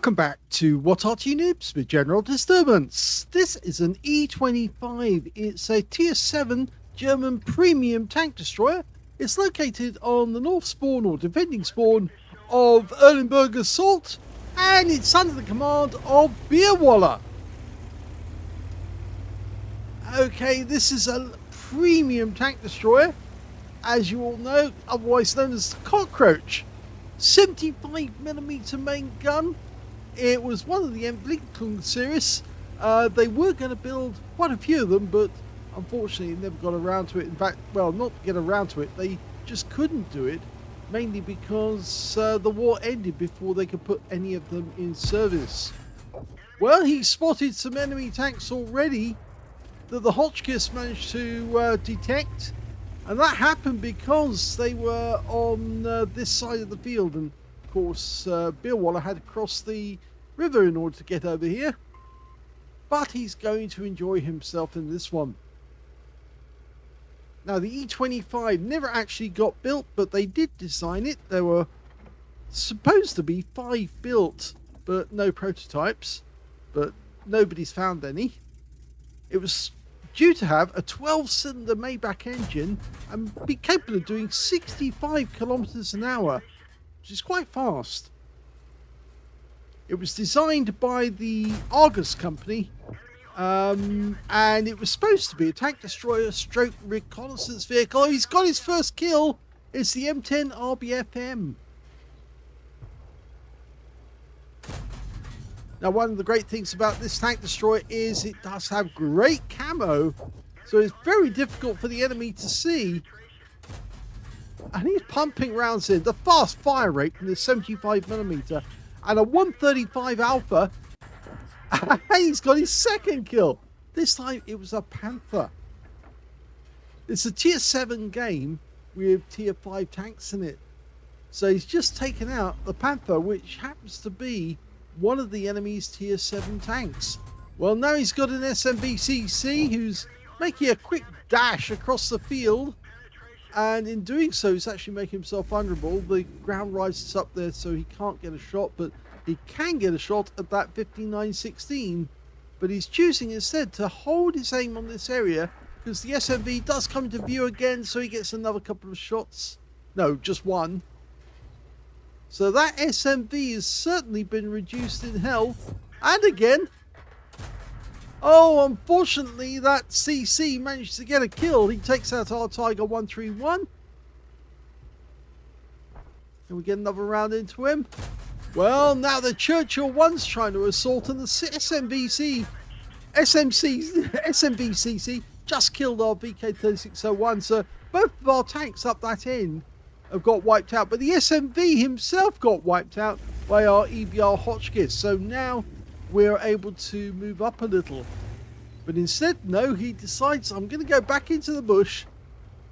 Welcome back to What Arty Noobs with General Disturbance. This is an E25. It's a Tier 7 German premium tank destroyer. It's located on the north spawn or defending spawn of Erlenberg Assault, and it's under the command of Beerwalla. Okay, this is a premium tank destroyer, as you all know, otherwise known as the Cockroach. 75mm main gun. It was one of the NVIDIA series. They were going to build quite a few of them, but unfortunately never got around to it. In fact, well, not get around to it, they just couldn't do it, mainly because the war ended before they could put any of them in service. Well, he spotted some enemy tanks already that the Hotchkiss managed to detect, and that happened because they were on this side of the field, and of course Beerwalla had to cross the river in order to get over here, but he's going to enjoy himself in this one. Now, the E25 never actually got built, but they did design it. There were supposed to be 5 built, but no prototypes, but nobody's found any. It was due to have a 12-cylinder Maybach engine and be capable of doing 65 kilometers an hour, which is quite fast. It was designed by the Argus company, and it was supposed to be a tank destroyer stroke reconnaissance vehicle. Oh, he's got his first kill. It's the M10 RBFM. Now, one of the great things about this tank destroyer is it does have great camo, so it's very difficult for the enemy to see. And he's pumping rounds in. The fast fire rate from the 75mm and a 135 Alpha. And he's got his second kill. This time it was a Panther. It's a Tier 7 game with Tier 5 tanks in it. So he's just taken out the Panther, which happens to be one of the enemy's Tier 7 tanks. Well, now he's got an SMBCC who's making a quick dash across the field, and in doing so he's actually making himself vulnerable. The ground rises up there so he can't get a shot, but he can get a shot at that 5916. But he's choosing instead to hold his aim on this area because the SMV does come into view again, so he gets another couple of shots. No, just one. So that SMV has certainly been reduced in health. And again, oh, unfortunately, that CC managed to get a kill. He takes out our Tiger 131. Can we get another round into him? Well, now the Churchill 1's trying to assault, and the SMVCC just killed our VK3601. So both of our tanks up that end have got wiped out, but the SMV himself got wiped out by our EBR Hotchkiss. So now we're able to move up a little, but instead, no, he decides I'm going to go back into the bush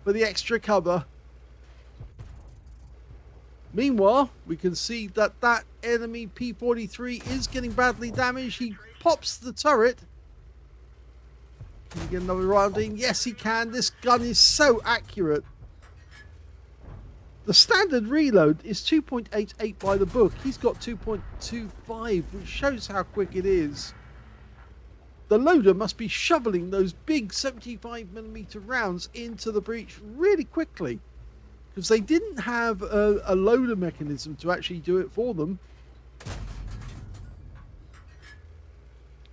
for the extra cover. Meanwhile, we can see that that enemy P43 is getting badly damaged. He pops the turret. Can he get another round in? Yes, he can. This gun is so accurate. The standard reload is 2.88 by the book. He's got 2.25, which shows how quick it is. The loader must be shoveling those big 75mm rounds into the breach really quickly, because they didn't have a loader mechanism to actually do it for them.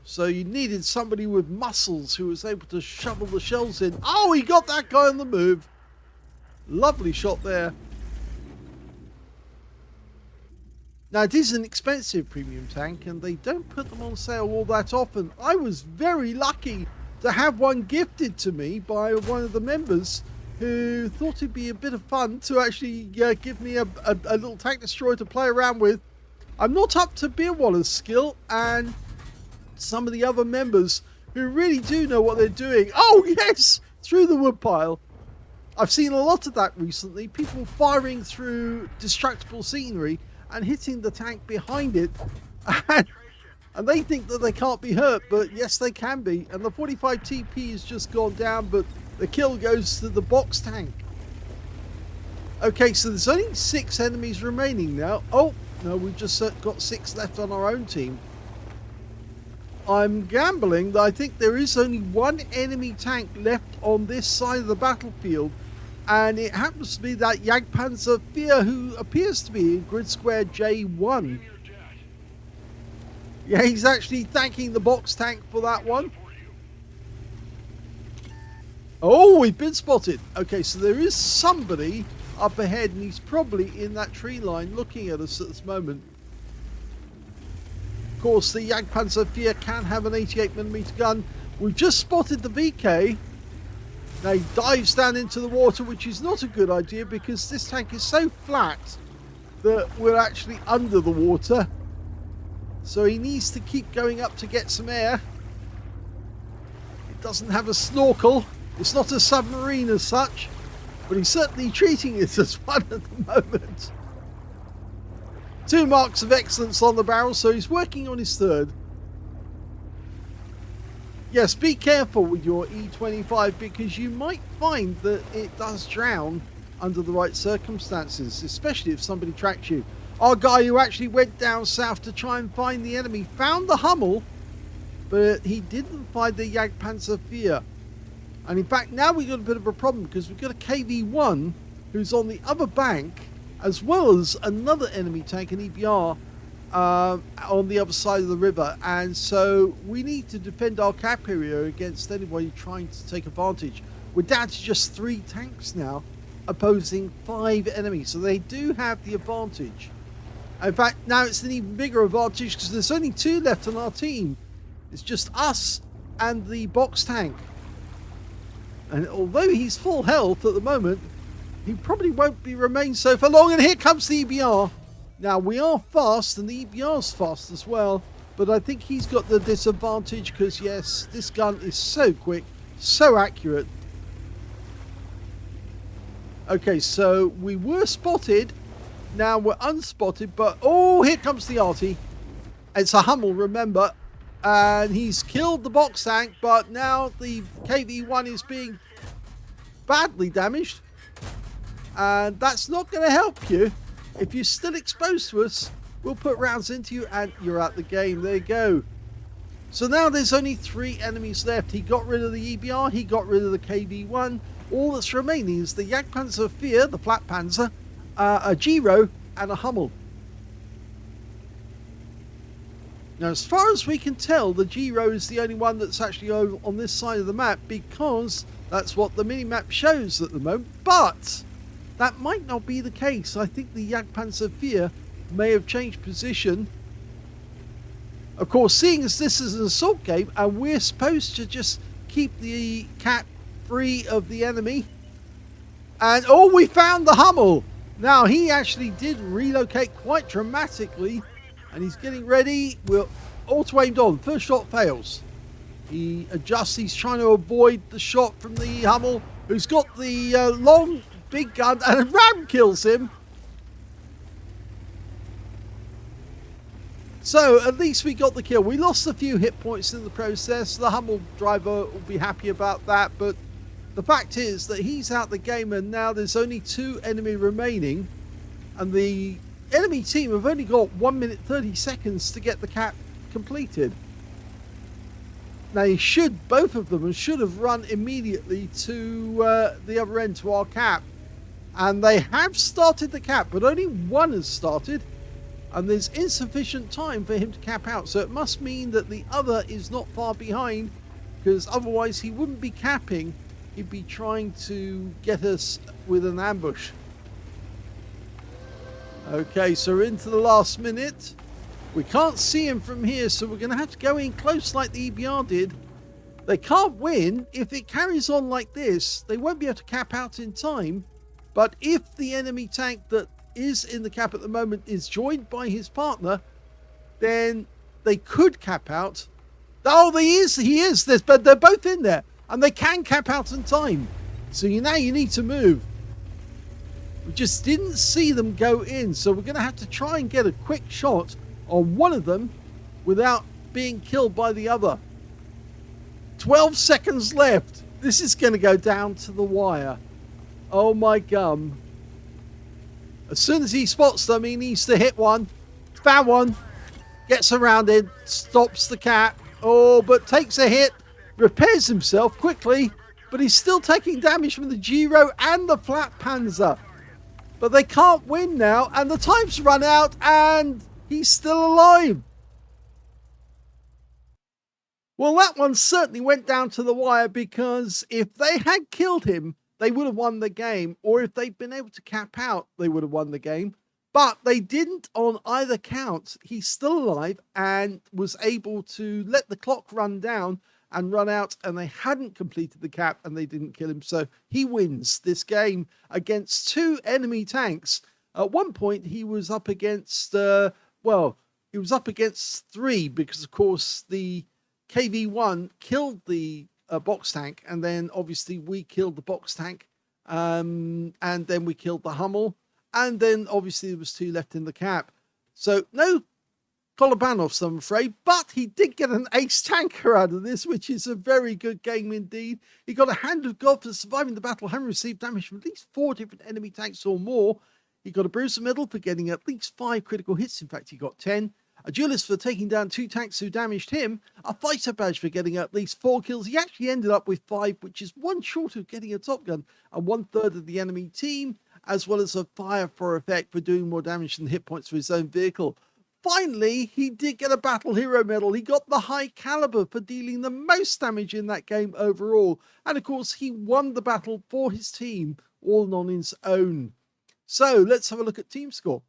So you needed somebody with muscles who was able to shovel the shells in. Oh, he got that guy on the move. Lovely shot there. Now, it is an expensive premium tank, and they don't put them on sale all that often. I was very lucky to have one gifted to me by one of the members who thought it'd be a bit of fun to actually give me a little tank destroyer to play around with. I'm not up to Beerwalla's skill and some of the other members who really do know what they're doing. Oh, yes! Through the woodpile. I've seen a lot of that recently. People firing through destructible scenery and hitting the tank behind it, and they think that they can't be hurt, but yes, they can be. And the 45 TP has just gone down, but the kill goes to the box tank. Okay, so there's only 6 enemies remaining now. Oh, No, we've just got 6 left on our own team. I'm gambling that I think there is only 1 enemy tank left on this side of the battlefield, and it happens to be that Jagdpanzer IV, who appears to be in grid square J1. Yeah, he's actually thanking the box tank for that one. Oh, we've been spotted. Okay, so there is somebody up ahead, and he's probably in that tree line looking at us at this moment. Of course, the Jagdpanzer IV can have an 88mm gun. We've just spotted the VK. Now he dives down into the water, which is not a good idea because this tank is so flat that we're actually under the water. So he needs to keep going up to get some air. It doesn't have a snorkel. It's not a submarine as such, but he's certainly treating it as one at the moment. 2 marks of excellence on the barrel, so he's working on his 3rd. Yes, be careful with your E25 because you might find that it does drown under the right circumstances, especially if somebody tracks you. Our guy who actually went down south to try and find the enemy found the Hummel, but he didn't find the Jagdpanzer IV. And in fact, now we've got a bit of a problem because we've got a KV-1 who's on the other bank, as well as another enemy tank, an EBR, on the other side of the river. And so we need to defend our cap area against anybody trying to take advantage. We're down to just 3 tanks now, opposing 5 enemies. So they do have the advantage. In fact, now it's an even bigger advantage because there's only 2 left on our team. It's just us and the box tank. And although he's full health at the moment, he probably won't remain so for long. And here comes the EBR. Now, we are fast, and the EBR's fast as well. But I think he's got the disadvantage because, yes, this gun is so quick, so accurate. Okay, so we were spotted. Now we're unspotted, but... Oh, here comes the Arty. It's a Hummel, remember. And he's killed the box tank, but now the KV-1 is being badly damaged. And that's not going to help you. If you're still exposed to us, we'll put rounds into you and you're out the game. There you go. So now there's only 3 enemies left. He got rid of the EBR, he got rid of the KV-1. All that's remaining is the Jagdpanzer IV, the flat panzer, a Giro, and a Hummel. Now, as far as we can tell, the Giro is the only one that's actually over on this side of the map because that's what the mini-map shows at the moment. But that might not be the case. I think the Jagdpanzer IV may have changed position. Of course, seeing as this is an assault game and we're supposed to just keep the cap free of the enemy. And, oh, we found the Hummel. Now, he actually did relocate quite dramatically. And he's getting ready. We're auto-aimed on. First shot fails. He adjusts. He's trying to avoid the shot from the Hummel, who's got the long, big gun, and a ram kills him. So, at least we got the kill. We lost a few hit points in the process. The Hummel driver will be happy about that. But the fact is that he's out the game, and now there's only 2 enemy remaining. And the enemy team have only got 1 minute 30 seconds to get the cap completed. Now both of them should have run immediately to the other end, to our cap. And they have started the cap, but only one has started. And there's insufficient time for him to cap out. So it must mean that the other is not far behind, because otherwise he wouldn't be capping. He'd be trying to get us with an ambush. Okay, so we're into the last minute. We can't see him from here, so we're going to have to go in close like the EBR did. They can't win. If it carries on like this, they won't be able to cap out in time. But if the enemy tank that is in the cap at the moment is joined by his partner, then they could cap out. Oh, he is. But they're both in there, and they can cap out in time. So now you need to move. We just didn't see them go in, so we're going to have to try and get a quick shot on one of them without being killed by the other. 12 seconds left. This is going to go down to the wire. Oh my gum. As soon as he spots them, he needs to hit one. Found one. Gets surrounded. Stops the cap. Oh, but takes a hit. Repairs himself quickly. But he's still taking damage from the Giro and the Flat Panzer. But they can't win now. And the time's run out. And he's still alive. Well, that one certainly went down to the wire, because if they had killed him, they would have won the game. Or if they'd been able to cap out, they would have won the game. But they didn't on either count. He's still alive and was able to let the clock run down and run out, and they hadn't completed the cap and they didn't kill him. So he wins this game against two enemy tanks. At one point, he was up against, he was up against three, because, of course, the KV-1 killed the box tank, and then obviously we killed the box tank, and then we killed the Hummel, and then obviously there was two left in the cap. So no Kolobanovs, I'm afraid, but he did get an ace tanker out of this, which is a very good game indeed. He got a Hand of God for surviving the battle, having received damage from at least 4 different enemy tanks or more. He got a Bruiser Medal for getting at least 5 critical hits. In fact, he got 10. A Duelist for taking down 2 tanks who damaged him. A Fighter Badge for getting at least 4 kills. He actually ended up with 5, which is 1 short of getting a Top Gun, and 1/3 of the enemy team, as well as a Fire for effect for doing more damage than hit points for his own vehicle. Finally, he did get a Battle Hero Medal. He got the High Caliber for dealing the most damage in that game overall. And of course, he won the battle for his team all on his own. So let's have a look at team score.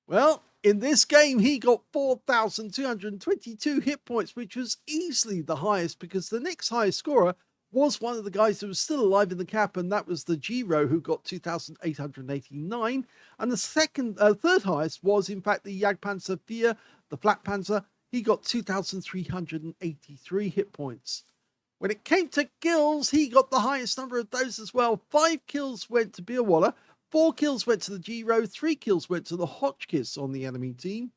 Well, in this game, he got 4,222 hit points, which was easily the highest, because the next highest scorer was one of the guys who was still alive in the cap, and that was the Giro, who got 2,889. And the third highest was, in fact, the Jagdpanzer IV, the Flat Panzer. He got 2,383 hit points. When it came to kills, he got the highest number of those as well. 5 kills went to Beerwalla, 4 kills went to the Giro, 3 kills went to the Hotchkiss on the enemy team.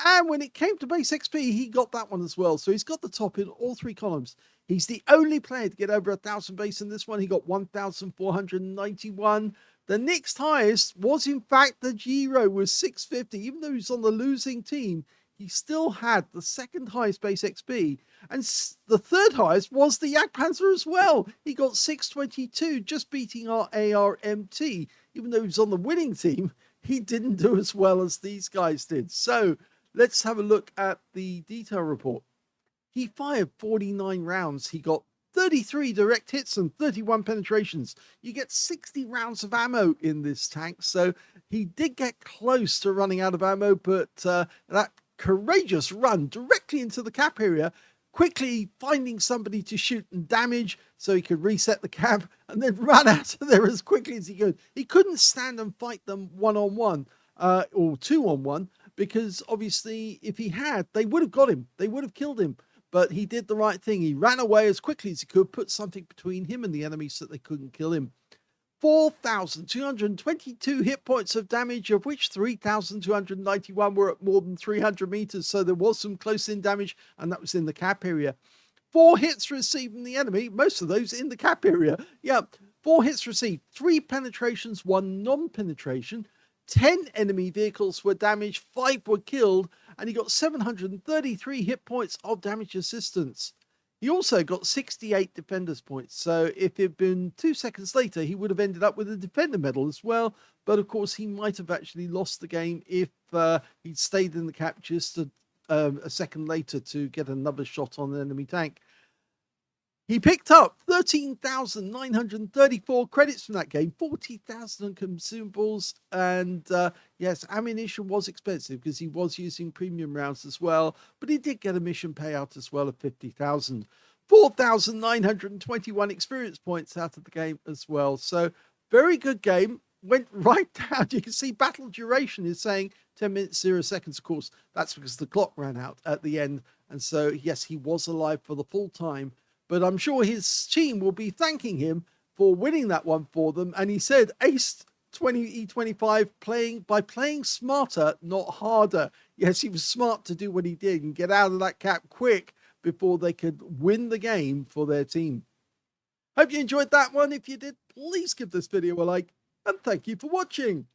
And when it came to base XP, he got that one as well. So he's got the top in all 3 columns. He's the only player to get over 1,000 base in this one. He got 1,491. The next highest was, in fact, the Giro with 650. Even though he's on the losing team, he still had the second highest base XP. And the third highest was the Jagdpanzer as well. He got 622, just beating our ARMT. Even though he was on the winning team, he didn't do as well as these guys did. So let's have a look at the detail report. He fired 49 rounds. He got 33 direct hits and 31 penetrations. You get 60 rounds of ammo in this tank. So he did get close to running out of ammo, but that courageous run directly into the cap area, quickly finding somebody to shoot and damage so he could reset the cap, and then run out of there as quickly as he could. He couldn't stand and fight them one-on-one or two-on-one, because obviously if he had, they would have got him. They would have killed him. But he did the right thing. He ran away as quickly as he could, put something between him and the enemy so that they couldn't kill him. 4,222 hit points of damage, of which 3,291 were at more than 300 meters. So there was some close-in damage, and that was in the cap area. 4 hits received from the enemy, most of those in the cap area. Yeah, 4 hits received, 3 penetrations, 1 non-penetration. 10 enemy vehicles were damaged, 5 were killed, and he got 733 hit points of damage assistance. He also got 68 defenders points, so if it had been 2 seconds later, he would have ended up with a defender medal as well. But of course, he might have actually lost the game if he'd stayed in the cap just a second later to get another shot on an enemy tank. He picked up 13,934 credits from that game, 40,000 consumables, and yes, ammunition was expensive because he was using premium rounds as well, but he did get a mission payout as well of 50,000. 4,921 experience points out of the game as well. So very good game. Went right down. You can see battle duration is saying 10 minutes, 0 seconds. Of course, that's because the clock ran out at the end. And so, yes, he was alive for the full time. But I'm sure his team will be thanking him for winning that one for them. And he said, Ace 20E25 by playing smarter, not harder. Yes, he was smart to do what he did and get out of that cap quick before they could win the game for their team. Hope you enjoyed that one. If you did, please give this video a like, and thank you for watching.